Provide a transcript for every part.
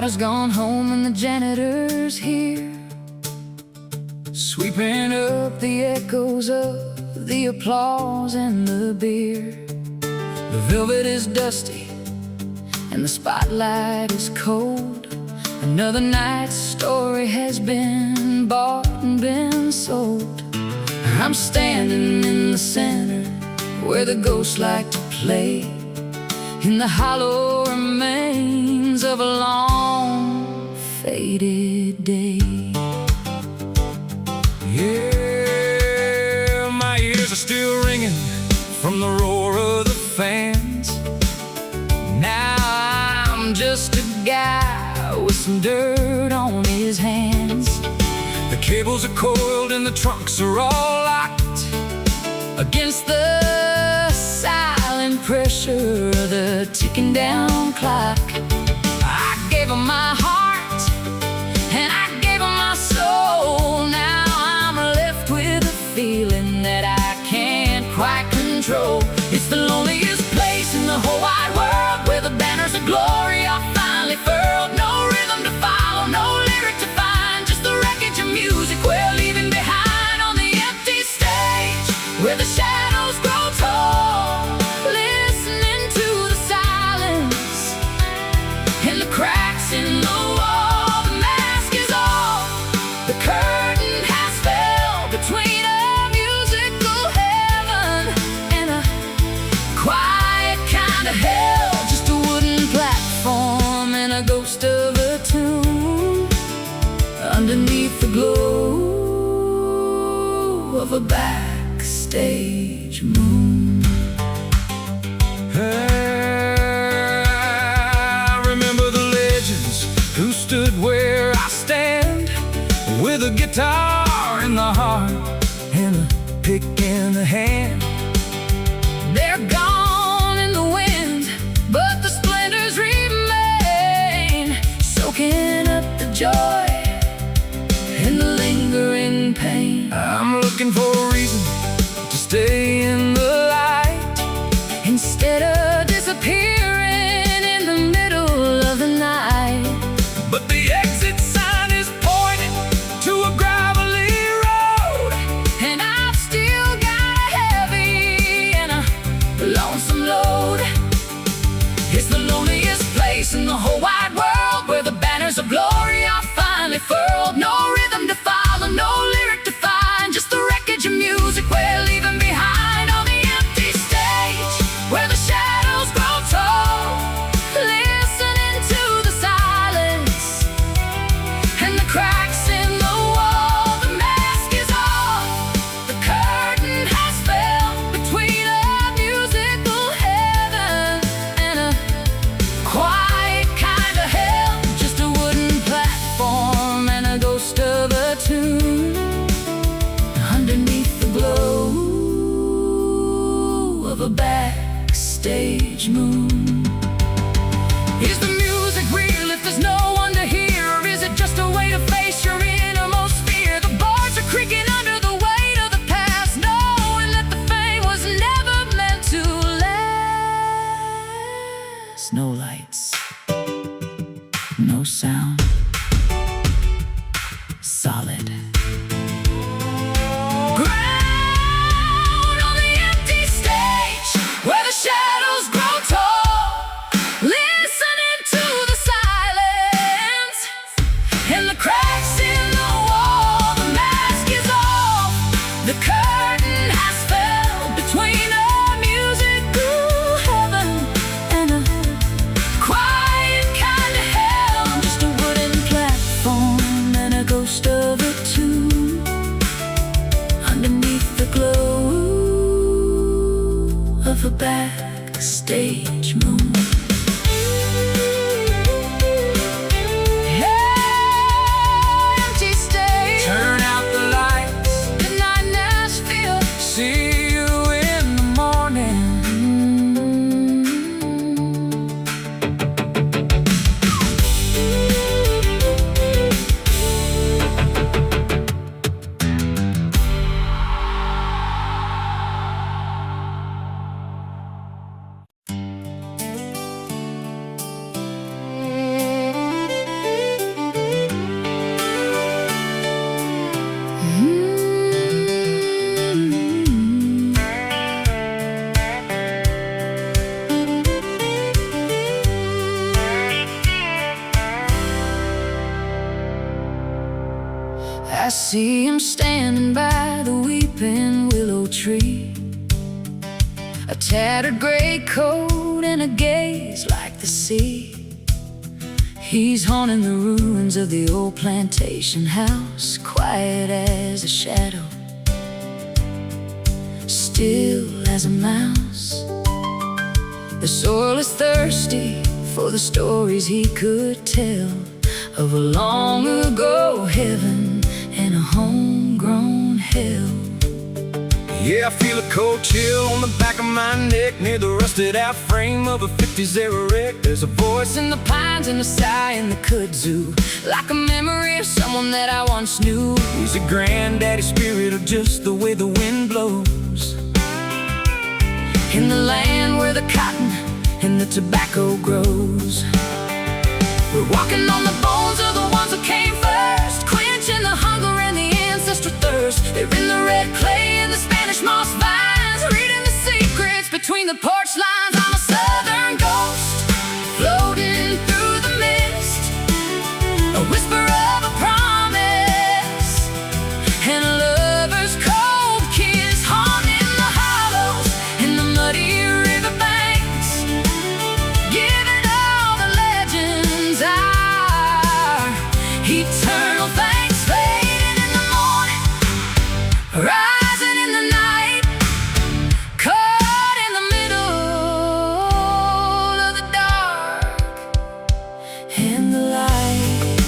writer's gone home and the janitor's here, sweeping up the echoes of the applause and the beer. The velvet is dusty and the spotlight is cold. Another night's story has been bought and been sold. I'm standing in the center where the ghosts like to play, in the hollow remains of a long faded day. Yeah, my ears are still ringing from the roar of the fans. Now I'm just a guy with some dirt on his hands. The cables are coiled and the trunks are all locked against the silent pressure of the ticking down clock. I gave him my heart and I gave him my soul. Now I'm left with a feeling that I can't quite control. It's the loneliest place in the whole wide world, where the banners of glory are finally furled. No rhythm to follow, no lyric to find, just the wreckage of music we're leaving behind on the empty stage, where the shadows grow tall, listening to the silence and the cracks in the wall. The mask is off, the curtain has fell between a musical heaven and a quiet kind of hell. Just a wooden platform and a ghost of a tune underneath the glow of a backstage moon. I remember the legends who stood where I stand, with a guitar in the heart and a pick in the hand. They're gone in the wind, but the splinters remain, soaking up the joy and the lingering pain. I'm looking for a reason to stay in the light, instead of disappearing in the middle of the night. But the exit sign is pointing to a gravelly road, and I've still got a heavy and a lonesome load. It's the loneliest place in the whole wide world, where the banners of glory are finally furled. No rhythm to follow, no lyric to find, just the wreckage of music we're leaving behind on the empty stage, where the shadows grow tall, listening to the silence and the cracks in the wall. The mask is off, the curtain has fell between a musical heaven and a quiet kind of hell. Just a wooden platform and a ghost of a tune underneath the glow of a backstage moon. Is the music real if there's no one to hear, or is it just a way to face your innermost fear? The bars are creaking under the weight of the past, knowing that the fame was never meant to last. No lights, no sound, solid ground on the empty stage, where the shadows grow tall, listening to the silence and the cracks in the wall. The mask is off, the curtain has fell between a musical heaven and a quiet kind of hell. Just a wooden platform and a ghost of a tune underneath the glow of a backstage moon. Hey, empty stage, turn out the lights. Good night, Nashville. See you in the morning. see him standing by the weeping willow tree, a tattered gray coat and a gaze like the sea. He's haunting the ruins of the old plantation house, quiet as a shadow, still as a mouse. The soil is thirsty for the stories he could tell of a long ago heaven and a homegrown hell. Yeah, I feel a cold chill on the back of my neck, near the rusted out frame of a 50s era wreck. There's a voice in the pines and a sigh in the kudzu, like a memory of someone that I once knew. He's a granddaddy spirit of just the way the wind blows, in the land where the cotton and the tobacco grows. We're walking on the bones of the ones who came first, quenching the hunger and the ancestral thirst. They're in the red clay and the Spanish moss vines, reading the secrets between the porch lines. I'm a southern ghost, floating through the mist, a whisper of a promise, and a lover's cold kiss, haunting the hollows and the muddy riverbanks, giving all the legends our eternal thanks. Fading in the morning, rising in the night, caught in the middle of the dark and the light.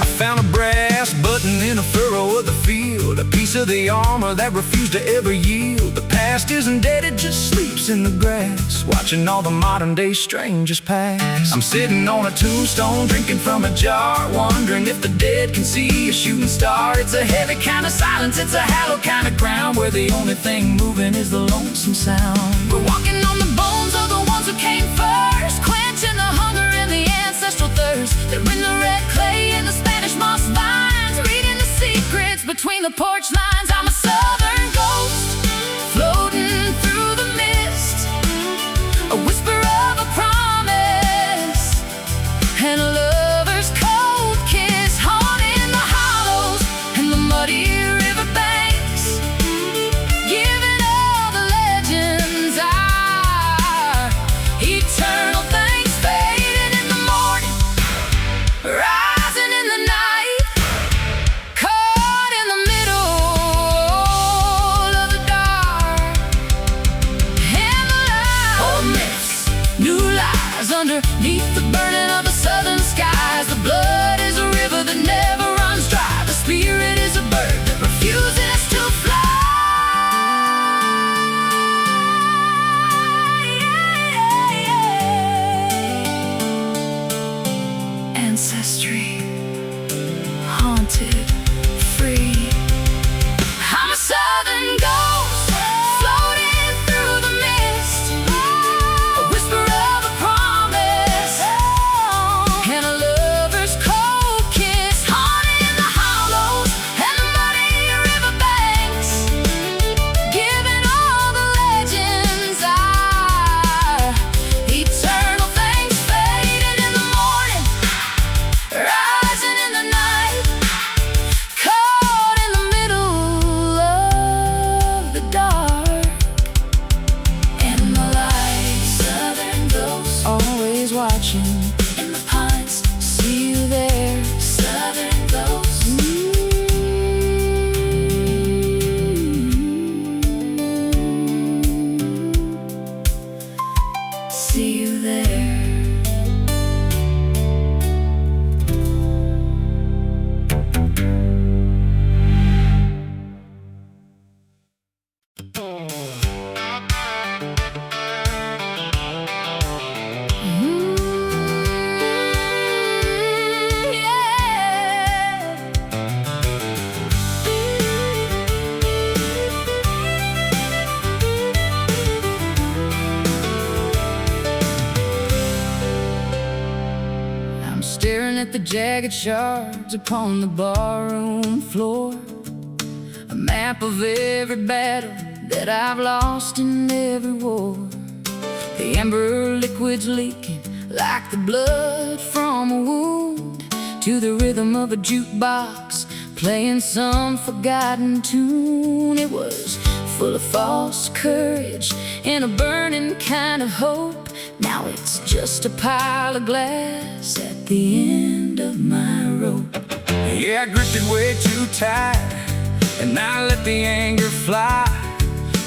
I found a brass button in a furrow of the field, a piece of the armor that refused to ever yield. The past isn't dead, it just sleeps in the grass, watching all the modern day strangers pass. I'm sitting on a tombstone, drinking from a jar, wondering if the dead can see a shooting star. It's a heavy kind of silence, it's a hallowed kind of ground, where the only thing moving is the lonesome sound. We're walking on the bones of the ones who came first, quenching the hunger and the ancestral thirst. They're in the red clay and the Spanish moss vines, reading the secrets between the porch lines. I'm a southern ghost, floating through the mist, a whisper of a promise, and a lover's cold kiss, haunting the hollows and the muddy riverbanks, giving all the legends our eternal thanks. Fading in the morning, rising in the night, caught in the middle of the dark and the light. Old myths, new lies, underneath the burning of the southern skies. The blood is a river that never runs dry. The spirit is a bird that refuses to fly. Ancestry, haunted, free. I'm a southern ghost, floating through the mist, a whisper of a promise, and a lover's cold kiss, haunting the hollows and the muddy riverbanks, giving all the legends our eternal thanks. Fading in the morning, rising in the night, caught in the middle of the dark and the light. Southern ghost, always watching in the pines, see you there. Southern ghost, see you there. I'm staring at the jagged shards upon the barroom floor, a map of every battle that I've lost in every war. The amber liquid's leaking like the blood from a wound, to the rhythm of a jukebox, playing some forgotten tune. It was full of false courage and a burning kind of hope. Now it's just a pile of glass at the end of my rope. Yeah, I gripped it way too tight, and I let the anger fly.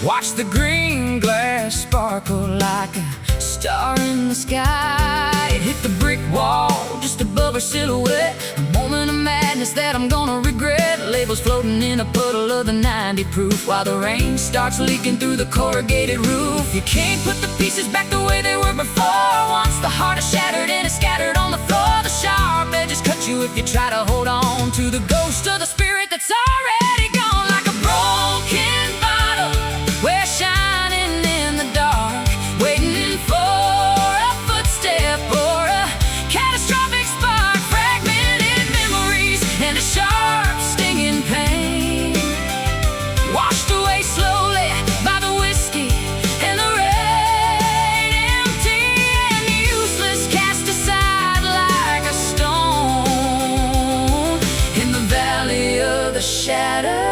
Watch the green glass sparkle like a star in the sky. It hit the brick wall just above her silhouette, a moment of madness that I'm gonna regret. Labels floating in a puddle of the 90 proof, while the rain starts leaking through the corrugated roof. You can't put the pieces back the way they were before. Once the heart is shattered and it's scattered on the floor, the sharp edges cut you if you try to hold on to the ghost of the spirit that's already gone. Like a broken bottle, we're shining in the dark, waiting for a footstep or a catastrophic spark. Fragmented memories and a sharp stinging pain, washed away slowly by the whiskey and the rain. Empty and useless, cast aside like a stone in the valley of the shadow.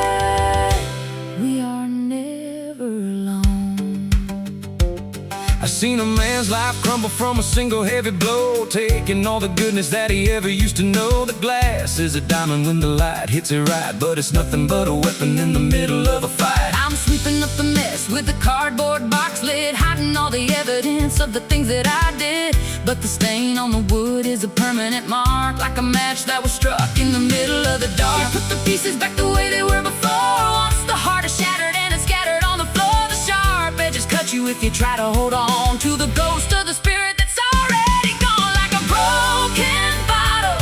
I seen a man's life crumble from a single heavy blow, taking all the goodness that he ever used to know. The glass is a diamond when the light hits it right, but it's nothing but a weapon in the middle of a fight. I'm sweeping up the mess with a cardboard box lid, hiding all the evidence of the things that I did. But the stain on the wood is a permanent mark, like a match that was struck in the middle of the dark. You put the pieces back the way they were before. Once the heart is shattered and it's scattered on the floor, the sharp edges cut you if you try to hold on to the ghost of the spirit that's already gone. Like a broken bottle,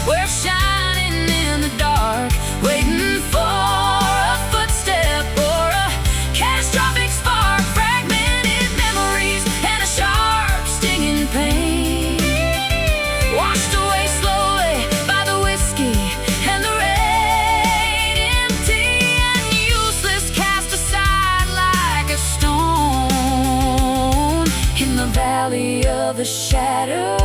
we're shining in the dark, waiting for a footstep or a catastrophic spark. Fragmented memories and a sharp stinging pain, washed away slowly by the whiskey and the rain. Empty and useless, cast aside like a stone in the valley of the shattered.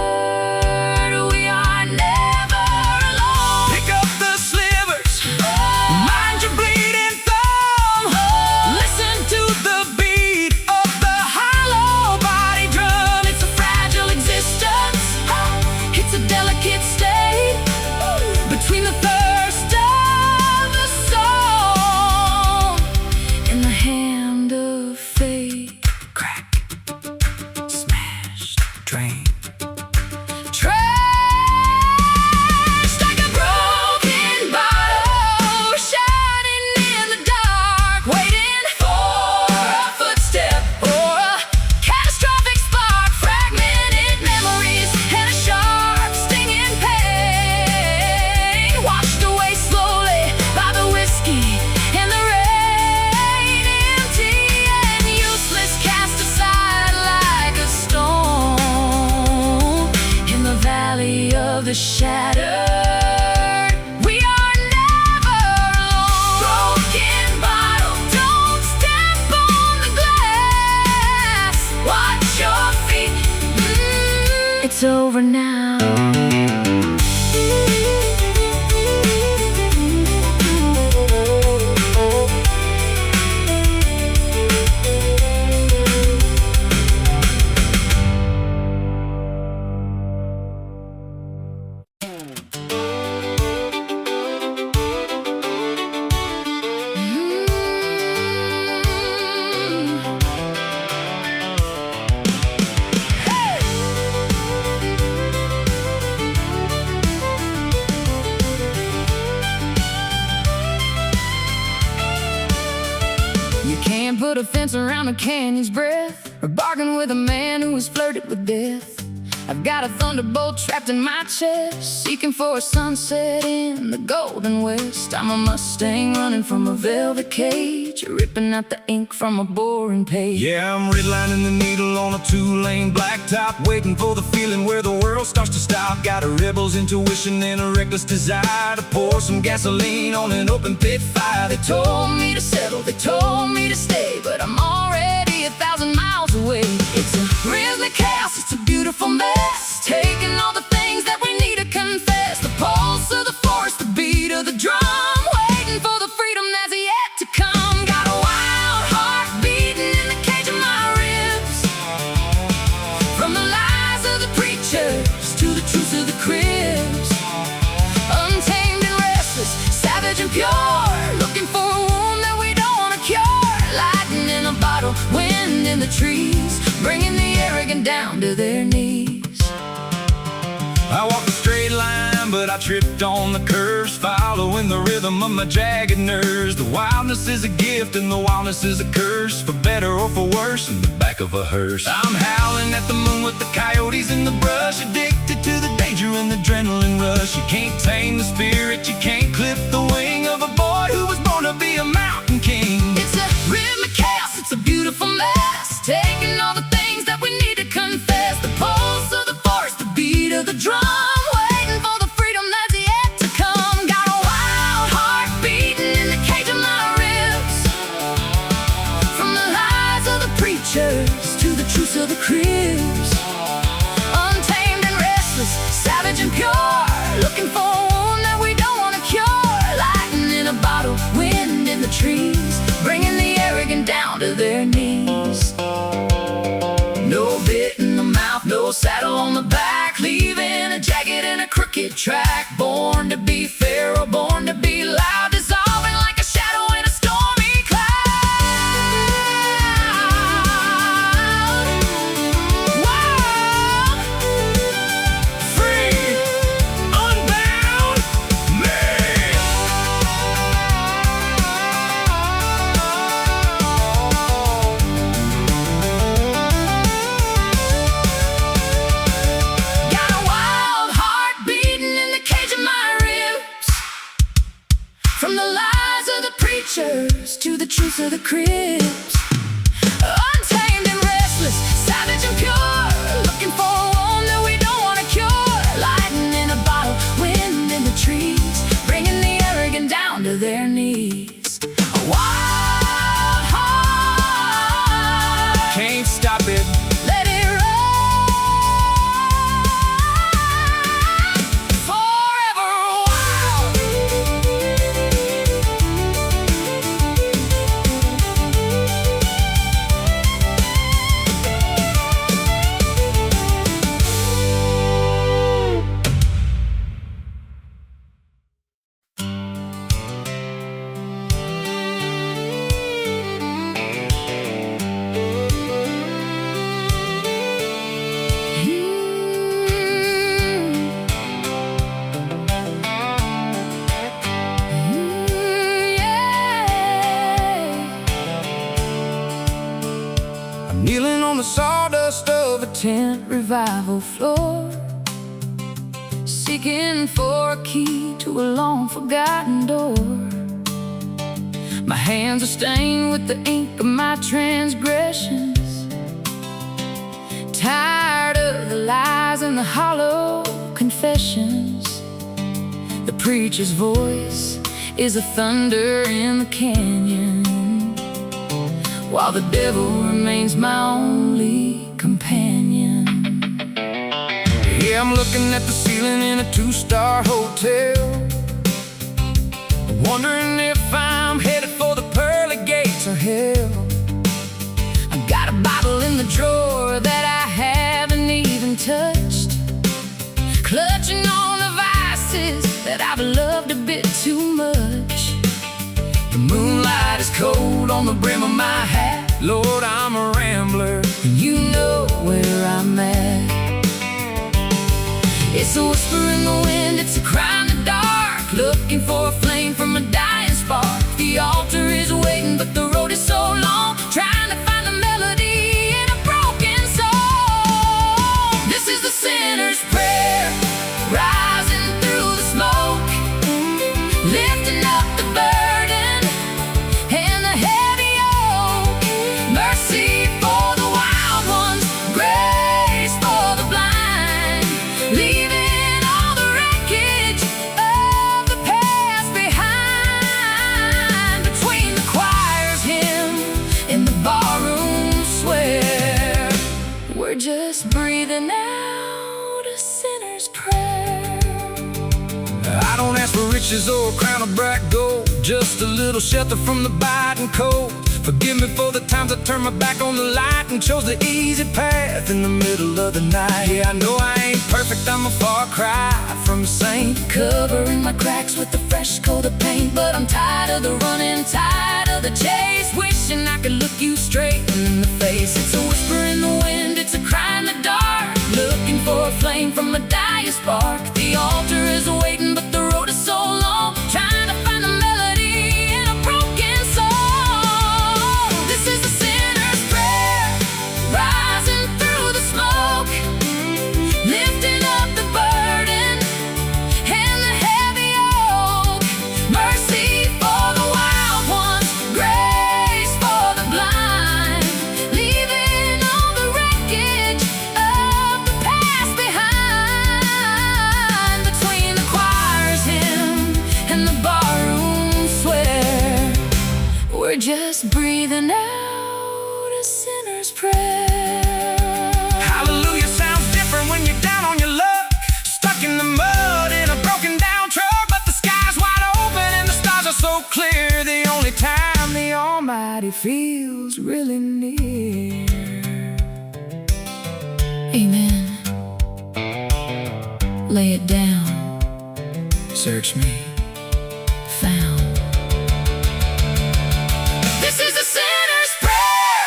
We are never alone. Pick up the slivers, mind your bleeding thumb. Listen To the beat of the hollow body drum. It's a fragile existence, it's a delicate state, between the thirst of the soul and the hand of fate. Crack, smashed, drain. Trashed like a broken bottle, shining in the dark, waiting for a footstep or a catastrophic spark. Fragmented memories and a sharp stinging pain, washed away slowly by the whiskey and the rain. Empty and useless, cast aside like a stone in the valley of the shattered. We are never alone. Broken bottle, don't step on the glass. Watch your feet. It's over now. You can't put a fence around a canyon's breath, or bargain with a man who has flirted with death. I've got a thunderbolt trapped in my chest, seeking for a sunset in the golden west. I'm a Mustang running from a velvet cage, ripping out the ink from a boring page. Yeah, I'm redlining the needle on a two-lane blacktop, waiting for the feeling where the world starts to stop. Got a rebel's intuition and a reckless desire to pour some gasoline on an open pit fire. They told me to settle, they told me to stay, but I'm already 1,000 miles away. It's a grisly chaos, it's a beautiful mess, taking all the things that we need to confess. The pole the trees, bringing the arrogant down to their knees. I walked a straight line, but I tripped on the curves, following the rhythm of my jagged nerves. The wildness is a gift and the wildness is a curse, for better or for worse, in the back of a hearse. I'm howling at the moon with the coyotes in the brush, addicted to the danger and the adrenaline rush. You can't tame the spirit, you can't clip the wing of a boy who was born to be a mountain king. It's a rhythmic chaos, it's a beautiful mess, taking all the things that we need to confess. The pulse of the forest, the beat of the drum, waiting for the freedom that's yet to come. Got a wild heart beating in the cage of my ribs, from the lies of the preachers to the truths of the cribs. Untamed and restless, savage and pure, looking for a wound that we don't want to cure. Lightning in a bottle, wind in the trees, bringing the arrogant down to their knees. No bit in the mouth, no saddle on the back, leaving a jagged and a crooked track. Born to be fair or born to be loud, dissolving like a shadow in a stormy cloud. Wild, Free, unbound, me. got a wild heart beating in the cage of my ribs, from the lies of the preachers to the truth of the cribs. Untamed and restless, savage and pure, looking for a wound that we don't want to cure. Lightning in a bottle, wind in the trees, bringing the arrogant down to their knees. A wild heart, Can't stop it. let it run, forever wild. I'm kneeling on the sawdust of a tent revival floor, seeking for a key to a long forgotten door. My hands are stained with the ink of my transgressions, tired of the lies and the hollow confessions. The preacher's voice is a thunder in the canyon, while the devil remains my only companion. Yeah, I'm looking at the ceiling in a 2-star hotel, wondering if I'm headed for the pearly gates of hell. I've got a Bible in the drawer that I haven't even touched, clutching on the vices that I've loved a bit too much. The moonlight is cold on the brim of my hat. Lord, I'm a rambler, and you know where I'm at. It's a whisper in the wind, it's a cry in the dark, looking for a flame from a dying spark. The altar is waiting, but the road is so long, trying to find the melody in a broken song. This is the sinner's prayer, rising through the smoke, lifting up the burden and the heavy yoke. Mercy for the wild ones, grace for the blind, leaving all the wreckage of the past behind. Between the choir's hymn and the barroom swear, we're just breathing out a sinner's prayer. I don't ask for riches or a crown of bright gold, just a little shelter from the biting cold. Forgive me for the times I turned my back on the light and chose the easy path in the middle of the night. Yeah, I know I ain't perfect, I'm a far cry from a saint, covering my cracks with a fresh coat of paint. But I'm tired of the running, tired of the chase, wish wishing I could look you straight in the face. It's a whisper in the wind, it's a cry in the dark, looking for a flame from a dying spark. The altar is waiting, but the road is so long, trying to find a melody in a broken soul. This is a sinner's prayer, rising through the smoke, lifting up the burden and the heavy yoke. Mercy for the wild ones, grace for the blind, leaving all the wreckage of the past behind. Between the choir's hymn and the barroom swear, we're just breathing out a sinner's prayer. Hallelujah sounds different when you're down on your luck, stuck in the mud in a broken down truck. But the sky's wide open and the stars are so clear, the only time the Almighty feels really near. Amen. Lay it down, Search me. found. This is a sinner's prayer,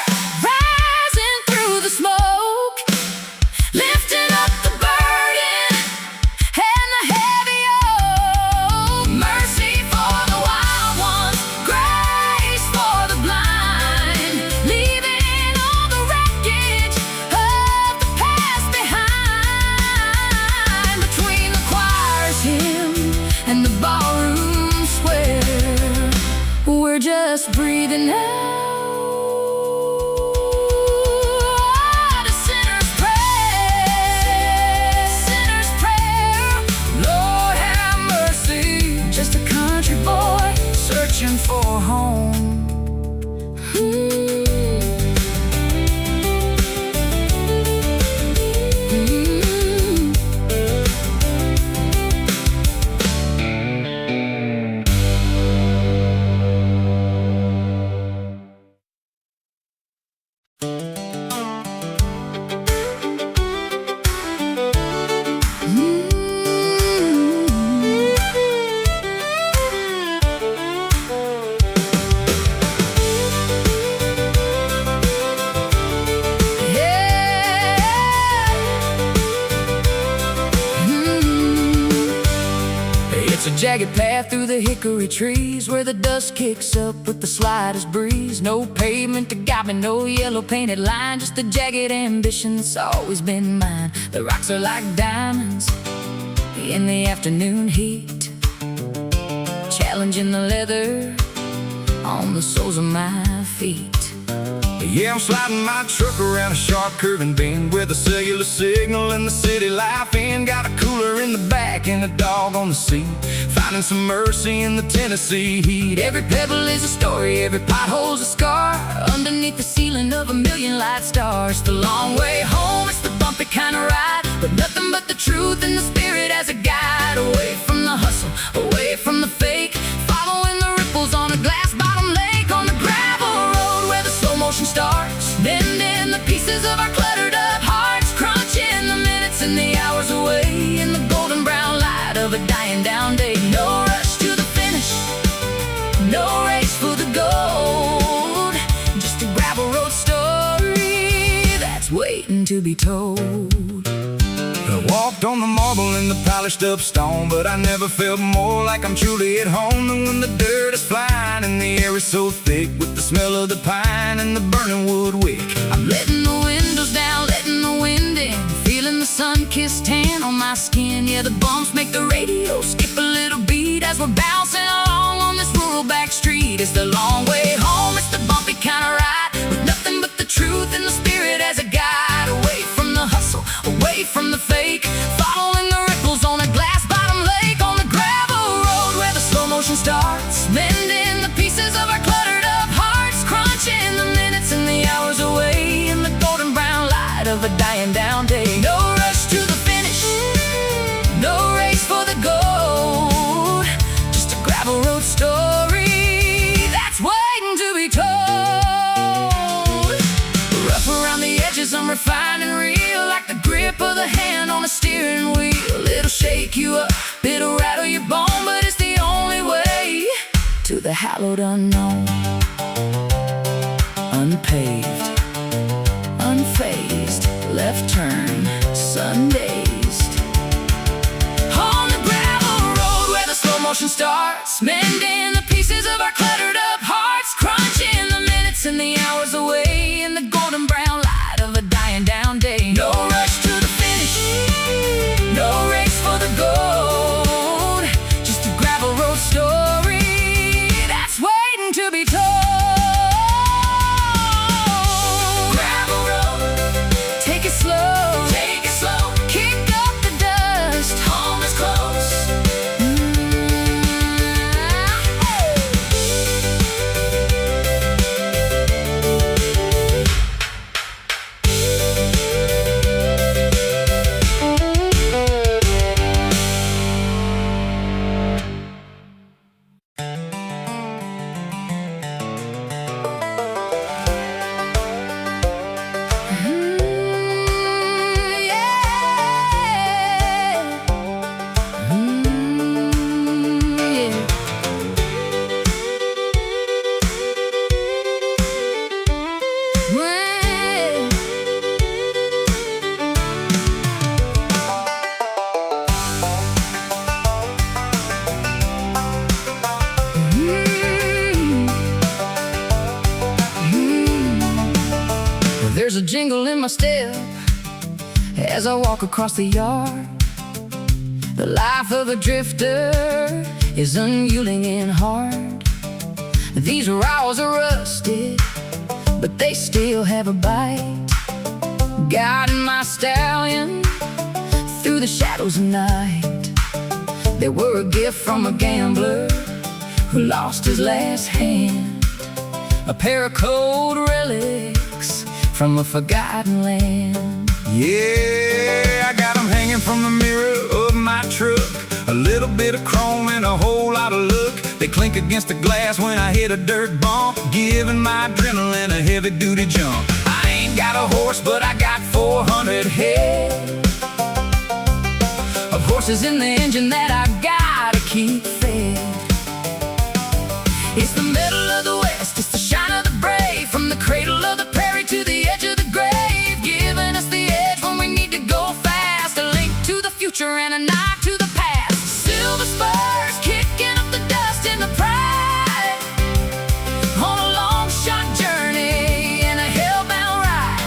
rising through the smoke, lifting up the burden and the heavy yoke. Mercy for the wild ones, grace for the blind, leaving all the wreckage of the past behind. Between the choir's hymn and the barroom square, we're just breathing out a sinner's prayer. Sinner's prayer. Lord have mercy, Just a country boy. searching for a home. It's a jagged path through the hickory trees, where the dust kicks up with the slightest breeze. No pavement to guide me, no yellow painted line, just a jagged ambition that's always been mine. The rocks are like diamonds in the afternoon heat, challenging the leather on the soles of my feet. Yeah, I'm sliding my truck around a sharp curving bend, with a cellular signal and the city life in. Got a cooler in the back and a dog on the seat, finding some mercy in the Tennessee heat. Every pebble is a story, every pothole's a scar, underneath the ceiling of a million light stars. The long way home, it's the bumpy kind of ride, but nothing but the truth and the spirit as a guide. Away from the hustle, away from the fake, following the ripples on a glass bottom lake. On the gravel road where the slow motion starts, bending the pieces of our cluttered up hearts, crunching the minutes and the hours away in the golden brown light of a dying down day. No rush to the finish, no race for the gold, just a gravel road story that's waiting to be told. I walked on the marble and the polished up stone, but I never felt more like I'm truly at home than when the dirt is flying and the air is so thick with the smell of the pine and the burning wood wick. I'm letting the windows down, letting the wind in, feeling the sun-kissed tan on my skin. Yeah, the bumps make the radio skip a little beat as we're bouncing along on this rural back street. It's the long way home, it's the bumpy kind of ride, with nothing but the truth and the spirit as a guide. Away from the hustle, away from the fake, following the ripples on a glass bottom lake. On the gravel road where the slow motion starts, mending the pieces of our cluttered up hearts, crunching the minutes and the hours away in the golden brown light of a dying down day. No rush to the finish, no race for the gold, just a gravel road story that's waiting to be told. Rough around the edges, I'm refined and real, like the grip of the hand on a steering wheel. It'll shake you up, it'll rattle your bone, but it's the only way to the hallowed unknown. unpaved, unfazed, left turn, sun-dazed. On the gravel road where the slow motion starts, mending the pieces of our cluttered up hearts, crunching the minutes and the hours away in the golden brown light of a dying down day. No rush to the finish, no race for the gold, just a gravel road story that's waiting to be told. Gravel road, take it slow, kick up the dust, home is close. There's a jingle in my step as I walk across the yard. The life of a drifter is unyielding and hard. These rowels are rusted, but they still have a bite, guiding my stallion through the shadows of night. They were a gift from a gambler who lost his last hand, a pair of cold relics from a forgotten land. Yeah, I got them hanging from the mirror of my truck, a little bit of chrome and a whole lot of luck. They clink against the glass when I hit a dirt bump, giving my adrenaline a heavy-duty jump. I ain't got a horse, but I got 400 head of horses in the engine that I gotta keep fed. It's the middle of the West, it's the shine of the brave, from the cradle of the prairie to the edge of the grave, giving us the edge when we need to go fast, a link to the future and a nod to the past. Silver spurs kicking up the dust in the pride, on a long shot journey and a hellbound ride,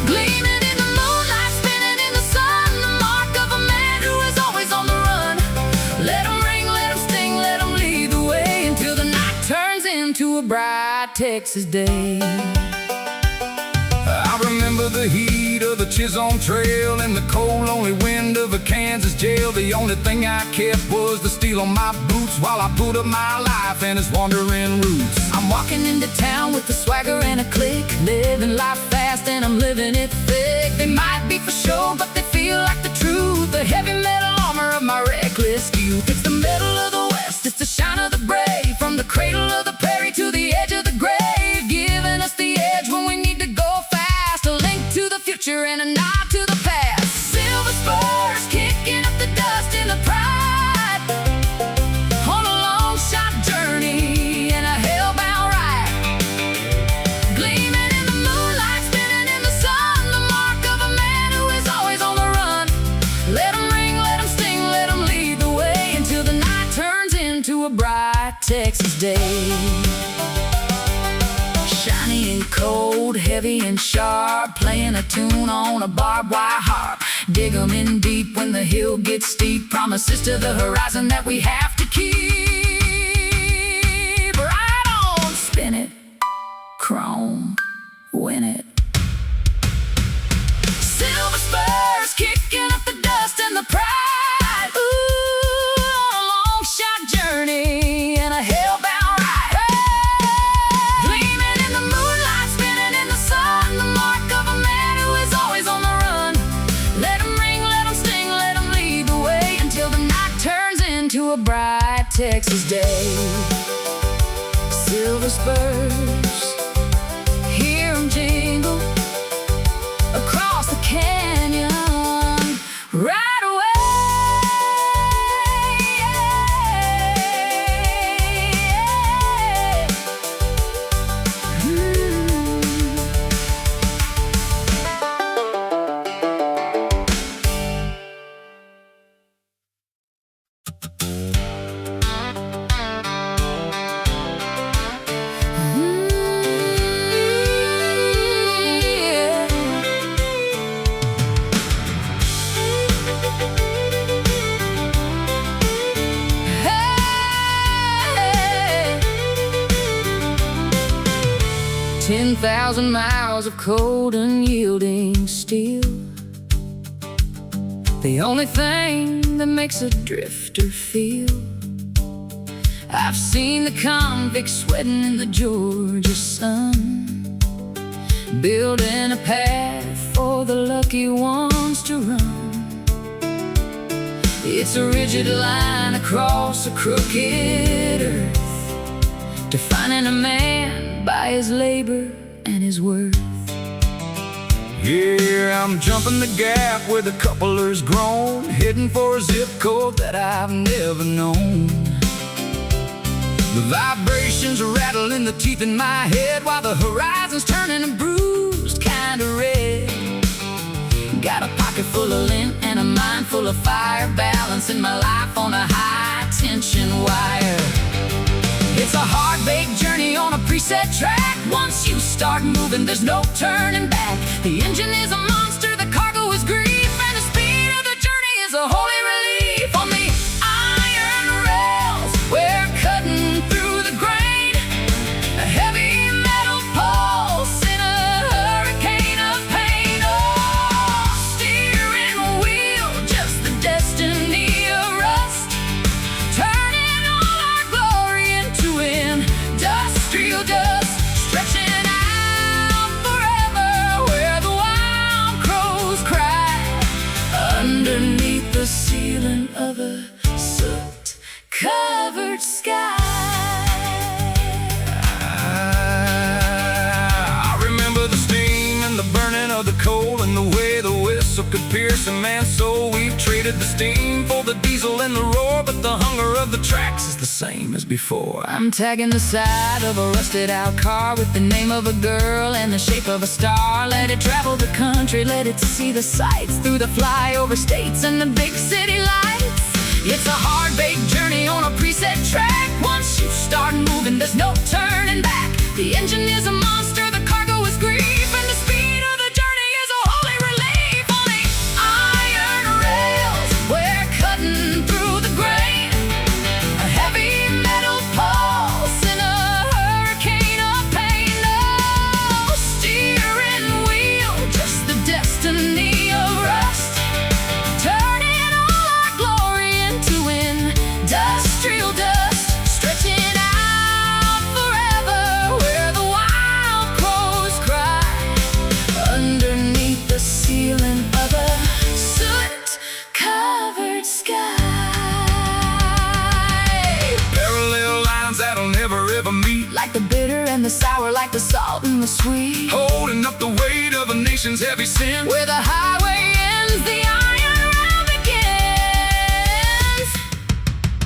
gleaming in the moonlight, spinning in the sun, the mark of a man who is always on the run. Let 'em ring, let 'em sting, let 'em lead the way until the night turns into a bright Texas day. I remember the heat of the Chisholm Trail and the cold, lonely wind of a Kansas jail. The only thing I kept was the steel on my boots while I put up my life and its wandering roots. I'm walking into town with a swagger and a click, living life fast and I'm living it thick. They might be for show, but they feel like the truth, the heavy metal armor of my reckless youth. It's the middle of the West, it's the shine of the brave, from the cradle of the prairie to the edge of the grave, giving us the edge when we need to go fast, a link to the future and a nod to the past. Silver spurs kicking up the dust in the pride, on a long shot journey and a hellbound ride, gleaming in the moonlight, spinning in the sun, the mark of a man who is always on the run. Let 'em ring, let 'em sting, let 'em lead the way until the night turns into a bright Texas day. Shiny and cold, heavy and sharp, playing a tune on a barbed wire harp. Dig 'em in deep when the hill gets steep, promises to the horizon that we have to keep. Right on, spin it, chrome, win it. Silver spurs kicking up the dust and the pride, ooh, on a long shot journey and a hellbound ride, gleaming in the moonlight, spinning in the sun, the mark of a man who is always on the run. Let 'em ring, let 'em sting, let 'em lead the way until the night turns into a bright Texas day. Silver spurs, hear 'em jingle across the canyon right away. 10,000 miles of cold unyielding steel, the only thing that makes a drifter feel. I've seen the convicts sweating in the Georgia sun, building a path for the lucky ones to run. It's a rigid line across a crooked earth, defining a man by his labor and his worth. Yeah, I'm jumping the gap where the coupler's grown, heading for a zip code that I've never known. The vibrations rattle in the teeth in my head, while the horizon's turning a bruised kind of red. Got a pocket full of lint and a mind full of fire, balancing my life on a high-tension wire. It's a hard-baked journey on a preset track. Once you start moving, there's no turning back. The engine is a monster, the cargo is grief, and the speed of the journey is a holy relief. On the iron rails, we're cutting through the grain, a heavy metal pulse in a hurricane of pain. Oh, steering wheel, just the destiny of rust, turning all our glory into industrial dust, stretching out forever where the wild crows cry, underneath the ceiling of a soot-covered sky. I remember the steam and the burning of the coal, and the way the whistle could pierce a man's soul. We've traded the steam for the diesel and the roar, but the hunger of the tracks is the same as before. I'm tagging the side of a rusted out car with the name of a girl and the shape of a star. Let it travel the country, let it see the sights, through the flyover states and the big city lights. It's a hard-baked journey on a preset track. Once you start moving, there's no turning back. The engine is a monster, the cargo is grief, and the speed of the journey is a holy relief. On the iron rails, we're cutting through the grain, a heavy metal pulse in a hurricane of pain. No steering wheel, just the destiny of rust, turning all our glory into industrial dust, stretching out forever where the wild crows cry, underneath the ceiling of a soot-covered sky. Parallel lines that'll never ever meet, Like the bitter and the sour, like the salt and the sweet, holding up the weight of a nation's heavy sin. where the highway ends, the iron rail begins.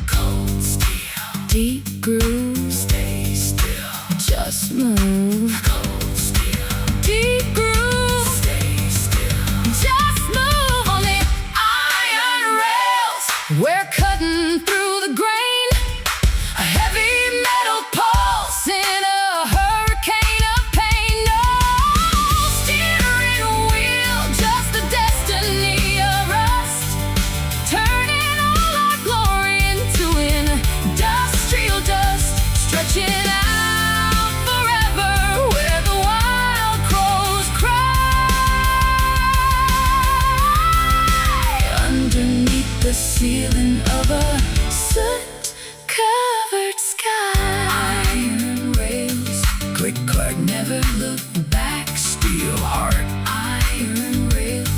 Cold steel, deep groove, stay still, just move. Cold steel, deep groove, stay still, just move. On the iron rails, we're cutting through the grain, a heavy metal pulse in a hurricane of pain. No steering wheel, just the destiny of rust, turning all our glory into industrial dust, stretching out forever where the wild crows cry, underneath the ceiling of a soot-covered sky. Iron rails, Click clack, never look back, steel heart. iron rails.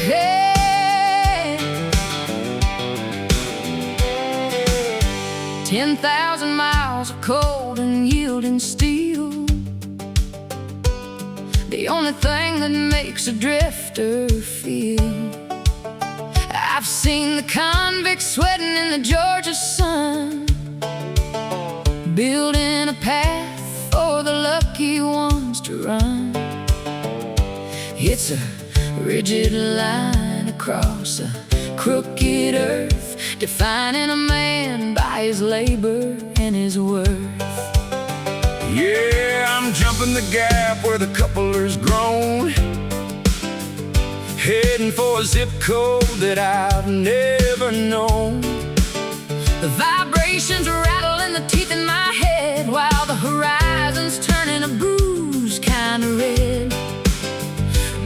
Hey, 10,000 miles of cold and yielding steel, the only thing that makes a drifter feel. I've seen the convicts sweating in the Georgia sun, building a path for the lucky ones to run. It's a rigid line across a crooked earth, defining a man by his labor and his worth. Yeah, I'm jumping the gap where the coupler's grown, heading for a zip code that I've never known. The vibrations rattle in the teeth in my head, while the horizon's turning a bruised kind of red.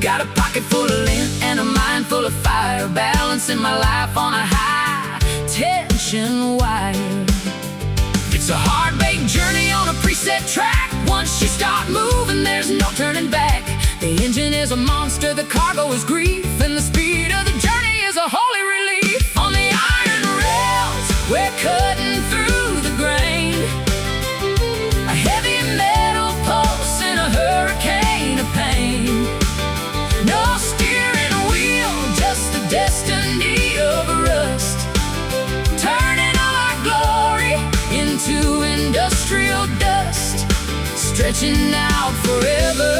Got a pocket full of lint and a mind full of fire, balancing my life on a high tension wire. It's a hard-baked journey on a preset track. Once you start moving, there's no turning back. The engine is a monster, the cargo is grief, and the speed of the journey is a holy relief. On the iron rails, we're cutting through the grain, a heavy metal pulse in a hurricane of pain. No steering wheel, just the destiny of rust, turning all our glory into industrial dust, stretching out forever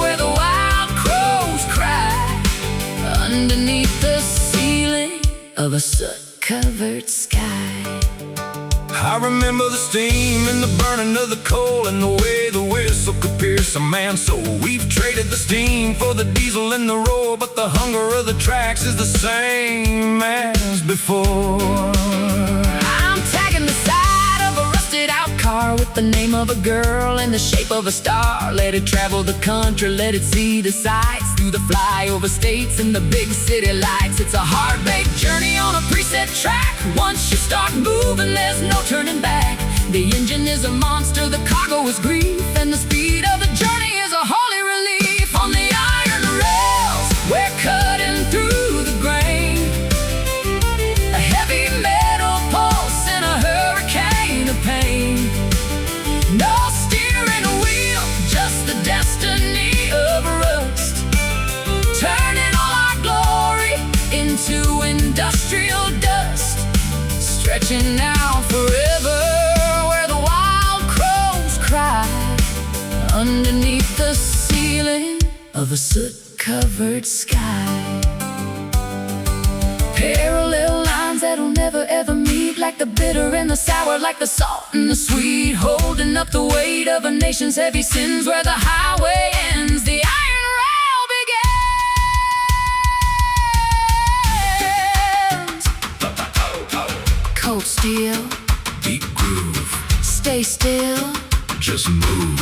where the wild crows cry, underneath the ceiling of a soot-covered sky. I remember the steam and the burning of the coal, and the way the whistle could pierce a man's soul. We've traded the steam for the diesel and the roar, but the hunger of the tracks is the same as before. I'm tagging the side of a rusted out car with the name of a girl in the shape of a star. Let it travel the country, let it see the sights, through the flyover states and the big city lights. It's a hard-baked journey on a preset track. Once you start moving, there's no turning back. The engine is a monster, the cargo is grief, and the speed of the journey is a holy relief. On the iron rails, we're cutting through the grain, a heavy metal pulse in a hurricane of pain. No steering wheel, just the destiny of rust, turning all our glory into industrial dust, stretching out forever where the wild crows cry, underneath the ceiling of a soot-covered sky. Parallel lines that'll never ever meet, like the bitter and the sour, like the salt and the sweet, holding up the weight of a nation's heavy sins. Where the highway ends, the iron rail begins. Cold steel, Deep groove, stay still, just move.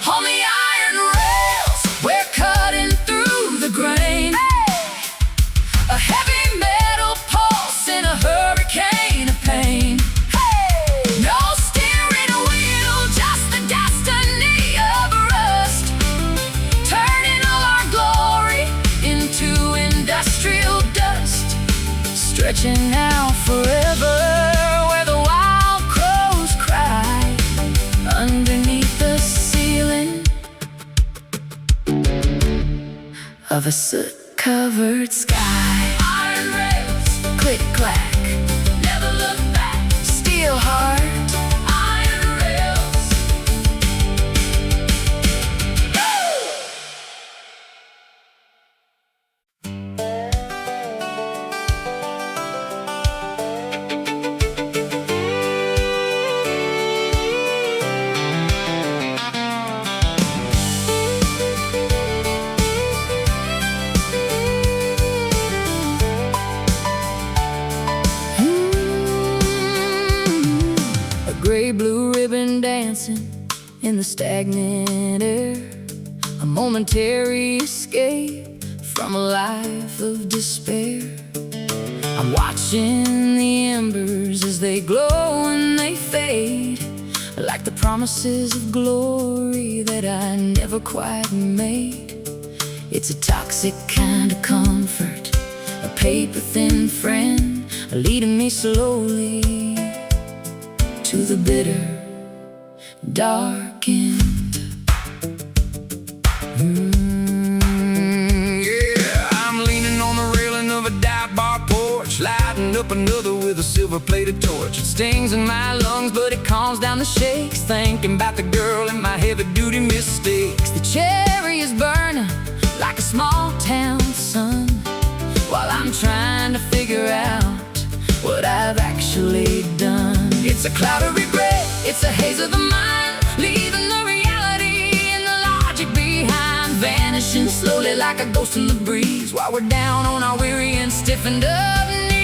on the iron rails, we're cutting through the grain, a heavy metal pulse in a hurricane of pain. No steering wheel, just the destiny of rust, turning all our glory into industrial dust, stretching out forever where the wild crows cry, underneath the ceiling of a soot-covered sky. Iron rails, click clack, never look back. Steel heart, iron rails. A gray-blue ribbon dancing in the stagnant air, a momentary escape from a life of despair. I'm watching the embers as they glow and they fade, like the promises of glory that I never quite made. It's a toxic kind of comfort, a paper-thin friend, leading me slowly to the bitter, dark end. Yeah, I'm leaning on the railing of a dive bar porch, lighting up another with a silver-plated torch. It stings in my lungs, but it calms down the shakes, thinking about the girl and my heavy-duty mistakes. The cherry is burning like a small-town sun, while I'm trying to figure out what I've actually done. It's a cloud of regret, it's a haze of the mind, leaving the reality and the logic behind, vanishing slowly like a ghost in the breeze, while we're down on our weary and stiffened up knees.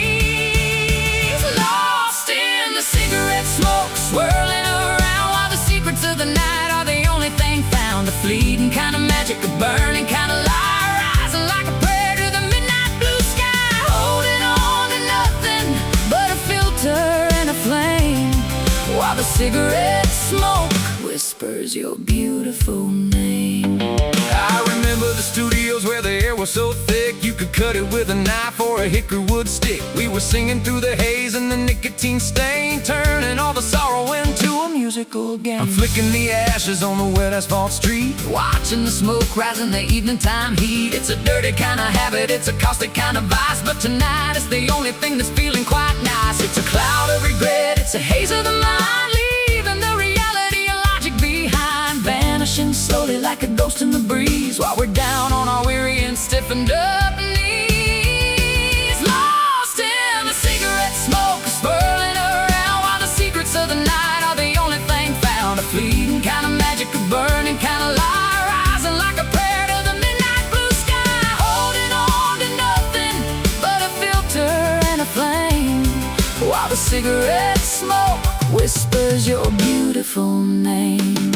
Lost in the cigarette smoke, swirling around, while the secrets of the night are the only thing found. A fleeting kind of magic, a burning kind of light, rising like a prayer to the midnight blue sky, holding on to nothing but a filter and a flame, while the cigarette smoke whispers your beautiful name. I remember the studios where the air was so thick you could cut it with a knife or a hickory wood stick. We were singing through the haze and the nicotine stain, turning all the sorrow into a musical game. I'm flicking the ashes on the wet asphalt street, watching the smoke rise in the evening time heat. It's a dirty kind of habit, it's a caustic kind of vice, but tonight it's the only thing that's feeling quite nice. It's a cloud of regret, it's a haze of the mind, leaving the reality and logic behind, vanishing slowly like a ghost in the breeze, while we're down on our weary and stiffened up knees. Lost in the cigarette smoke, swirling around, while the secrets of the night are the only thing found. A fleeting kind of magic, a burning kind of light, rising like a prayer to the midnight blue sky, holding on to nothing but a filter and a flame, while the cigarette smoke whispers your beautiful name.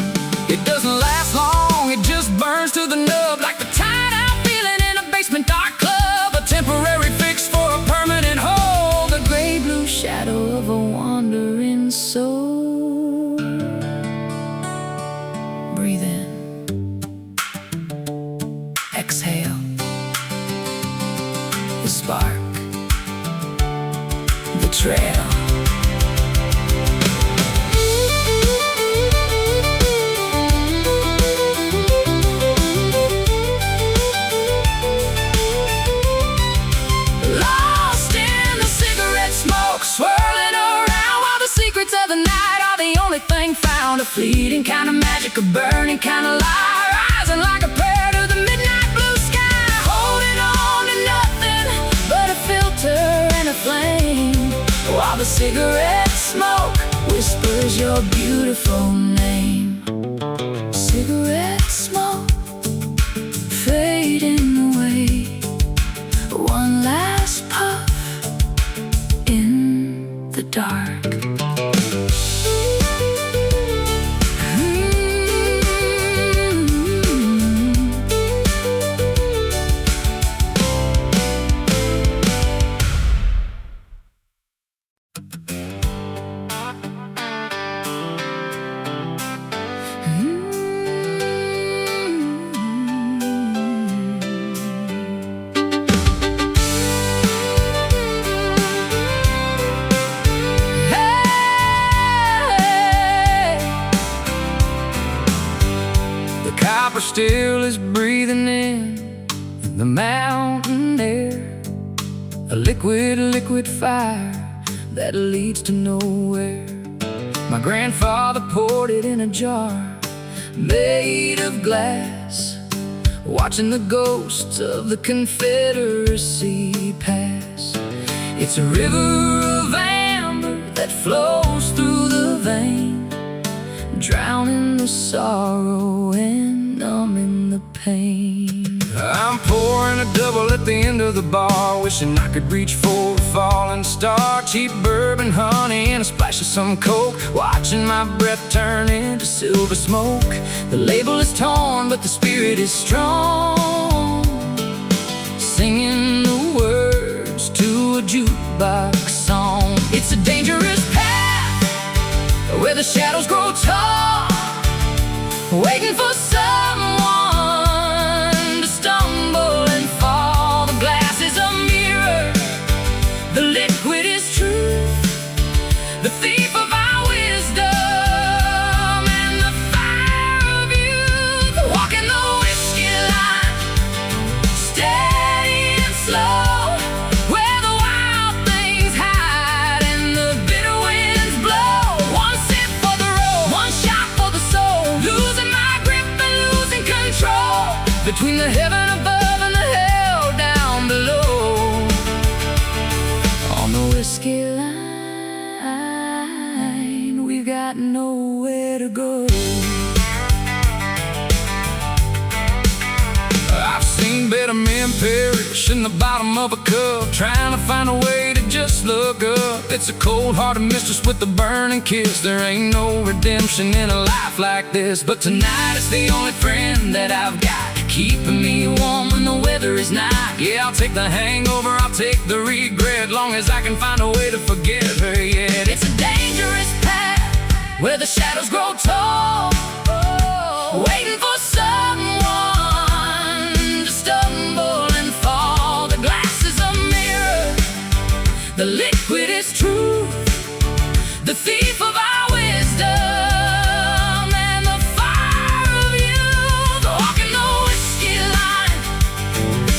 It doesn't last long, it just burns to the nub, like the tired-out feeling in a basement dark club, a temporary fix for a permanent hole, The gray-blue shadow of a wandering soul. Breathe in, exhale, the spark, the trail. Thing found, a fleeting kind of magic, a burning kind of light, rising like a prayer to the midnight blue sky, holding on to nothing but a filter and a flame, while the cigarette smoke whispers your beautiful name. Cigarette smoke fading away, one last puff in the dark. Still is breathing in the mountain air, a liquid fire that leads to nowhere. My grandfather poured it in a jar made of glass, watching the ghosts of the Confederacy pass. It's a river of amber that flows through the vein, drowning the sorrow and numbing the pain. I'm pouring a double at the end of the bar, wishing I could reach for a falling star. Cheap bourbon, honey, and a splash of some coke, watching my breath turn into silver smoke. The label is torn, but the spirit is strong, singing the words to a jukebox song. It's a dangerous path where the shadows grow tall, waiting for someone to stumble and fall. The glass is a mirror, the liquid is truth, the thief of our wisdom and the fire of youth. Walking the whiskey line, steady and slow, where the wild things hide. between the heaven above and the hell down below. On the whiskey line, we've got nowhere to go. I've seen better men perish in the bottom of a cup, trying to find a way to just look up. It's a cold-hearted mistress with a burning kiss. There ain't no redemption in a life like this. But tonight it's the only friend that I've got, keeping me warm when the weather is not. Yeah, I'll take the hangover, I'll take the regret, long as I can find a way to forget her yet. It's a dangerous path where the shadows grow tall, waiting for someone to stumble and fall. The glass is a mirror, the liquid is truth, the thief of our wisdom, and the fire of youth. Walking the whiskey line,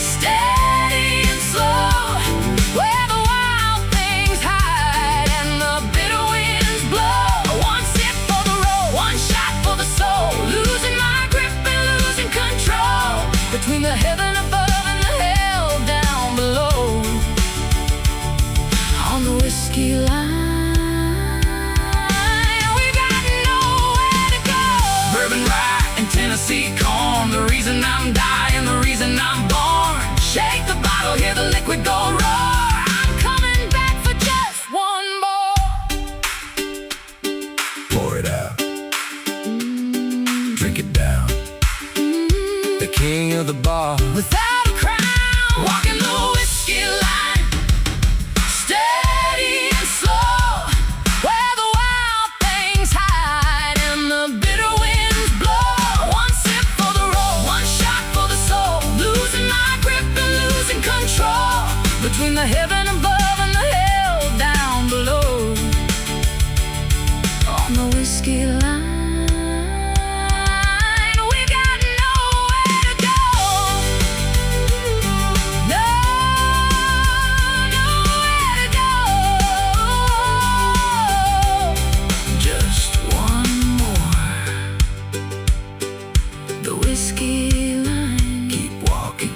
steady and slow, where the wild things hide and the bitter winds blow. One sip for the road, one shot for the soul, losing my grip and losing control, between the heaven above and the hell down below. On the whiskey line, we got nowhere to go. Bourbon rye and Tennessee corn, the reason I'm dying, the reason I'm born. Shake the bottle, hear the liquid go roar. I'm coming back for just one more. Pour it out, drink it down. The king of the bar, Without a crown, walking the whiskey line, steady and slow, where the wild things hide and the bitter winds blow. One sip for the road, one shot for the soul, losing my grip and losing control, between the heaven above and the hell down below. On the whiskey line, we got nowhere to go. No, nowhere to go. Just one more. The whiskey line. keep walking.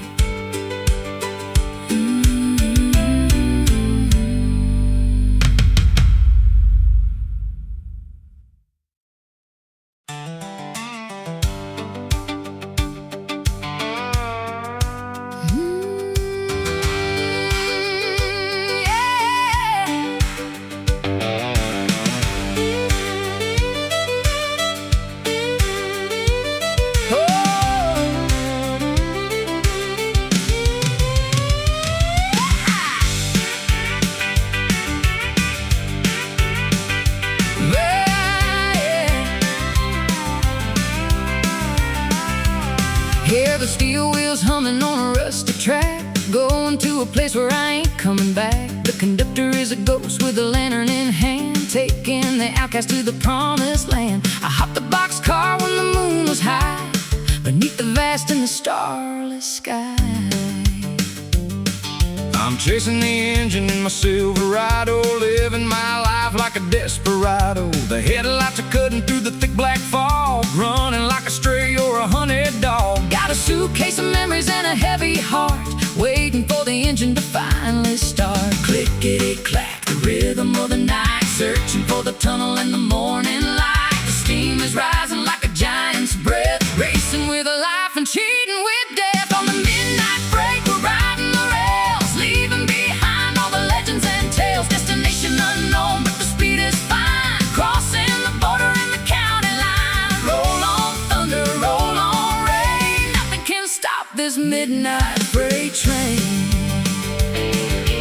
Hear the steel wheels humming on a rusty track, going to a place where I ain't coming back. The conductor is a ghost with a lantern in hand, taking the outcast to the promised land. I hopped the boxcar when the moon was high, beneath the vast and the starless sky. I'm chasing the engine in my Silverado, living my life like a desperado. The headlights are cutting through the thick black fog, running like a stray or a hunted dog. Got a suitcase of memories and a heavy heart, waiting for the engine to finally start. Clickety-clack, The rhythm of the night, searching for the tunnel and the morning light. The steam is rising like a giant's breath, racing with a life and cheating with death. On the midnight break, we're riding the rails, leaving behind all the legends and tales. Destination unknown, but the speed is fine, crossing the border in the county line. Roll on thunder, roll on rain, nothing can stop this midnight freight train.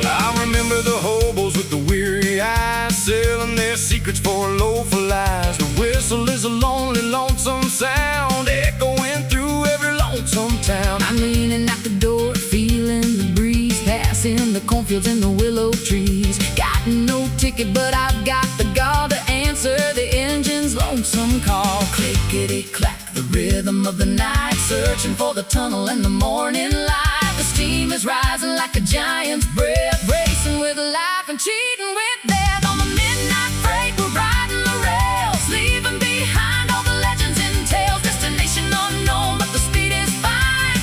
I remember the hobos with the weary eyes, selling their secrets for a loaf of lies. The whistle is a lonely, lonesome sound, echoing through every lonesome town. I'm leaning out the door, feeling the breeze, passing the cornfields and the willow trees. Got no ticket, but I've got the gall to answer the engine's lonesome call. Clickety-clack, the rhythm of the night, searching for the tunnel and the morning light. The steam is rising like a giant's breath, racing with life and cheating with death. On the midnight freight, we're riding the rails, leaving behind all the legends and tales. Destination unknown, but the speed is fine,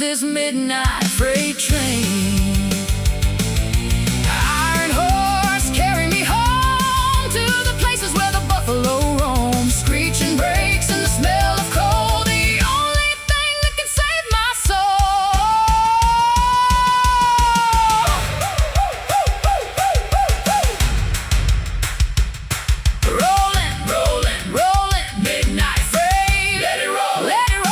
this midnight freight train. Iron horse, carry me home to the places where the buffalo roam. Screeching brakes and the smell of coal, the only thing that can save my soul. Rolling, rolling, rolling, midnight freight. Let it roll, let it roll.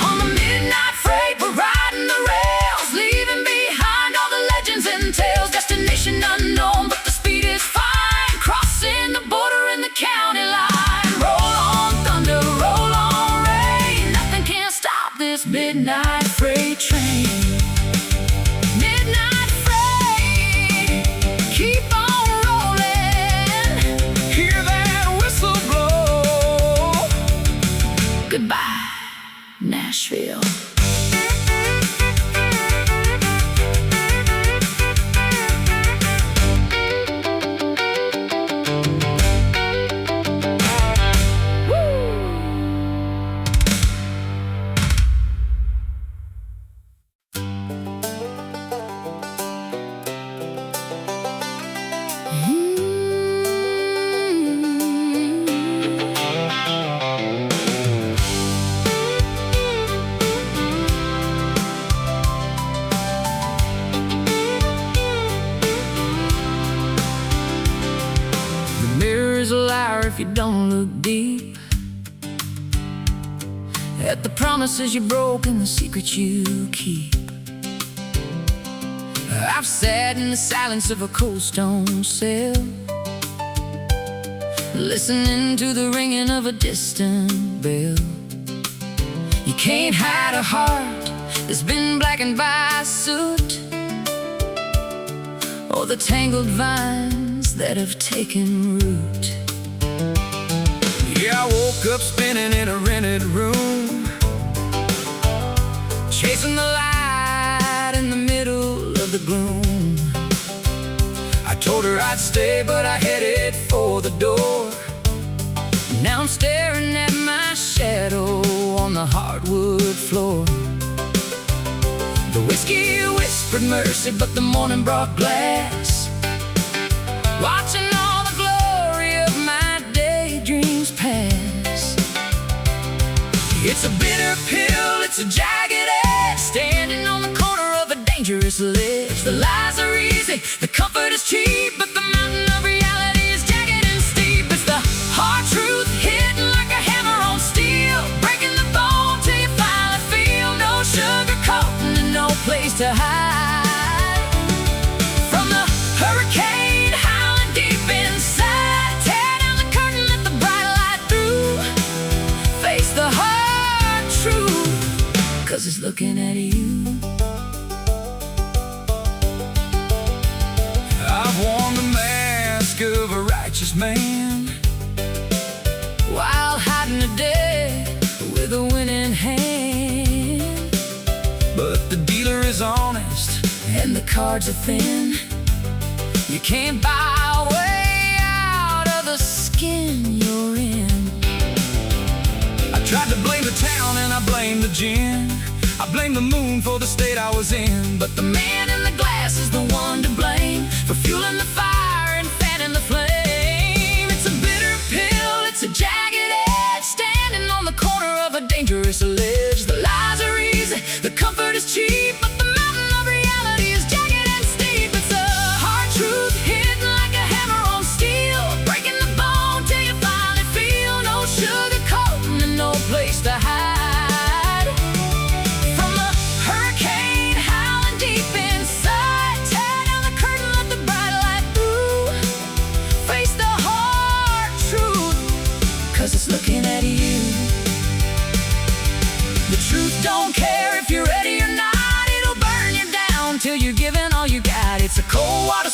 On the midnight freight, we're riding the rails, leaving behind all the legends and tales. Destination unknown, but the speed is fine, crossing the border in the county line. Roll on thunder, roll on rain, nothing can stop this midnight freight train. Midnight freight, keep on rolling. Hear that whistle blow. Goodbye, Nashville. The mirror is a liar if you don't look deep at the promises you broke and the secrets you keep. I've sat in the silence of a cold stone cell, listening to the ringing of a distant bell. You can't hide a heart that's been blackened by soot, or the tangled vines that have taken root. Yeah, I woke up spinning in a rented room, Chasing the light in the middle of the gloom. I told her I'd stay, but I headed for the door. Now I'm staring at my shadow on the hardwood floor. The whiskey whispered mercy, but the morning brought glass. Watching all the glory of my daydreams pass. It's a bitter pill, it's a jagged edge, Standing on the corner of a dangerous ledge. the lies are easy, the comfort is cheap, But the mountain of reality is jagged and steep. It's the hard truth hitting like a hammer on steel, breaking the bone till you finally feel no sugar coating and no place to hide from the hurricane howling deep inside. Tear down the curtain, let the bright light through. Face the hard truth, 'Cause it's looking at you. I've worn the mask of a righteous man, While hiding the day with a winning hand. but the dealer is honest And the cards are thin. You can't buy a way out of the skin you're in. I tried to blame the town and I blamed the gin. I blame the moon for the state I was in, but the Man in the glass is the one to blame for fueling the fire and fanning the flame. It's a bitter pill, it's a jagged edge, standing on the corner of a dangerous ledge. The lies are easy, the comfort is cheap, but the mountain of reality is jagged and steep. It's a hard truth hitting like a hammer on steel, breaking the bone till you finally feel no sugar coating and no place to hide from the hurricane howling deep inside. Tear down the curtain, let the bright light through. Face the hard truth, 'cause it's looking at you. The truth don't care if you're ready or not. It'll burn you down till you're giving all you got. It's a cold water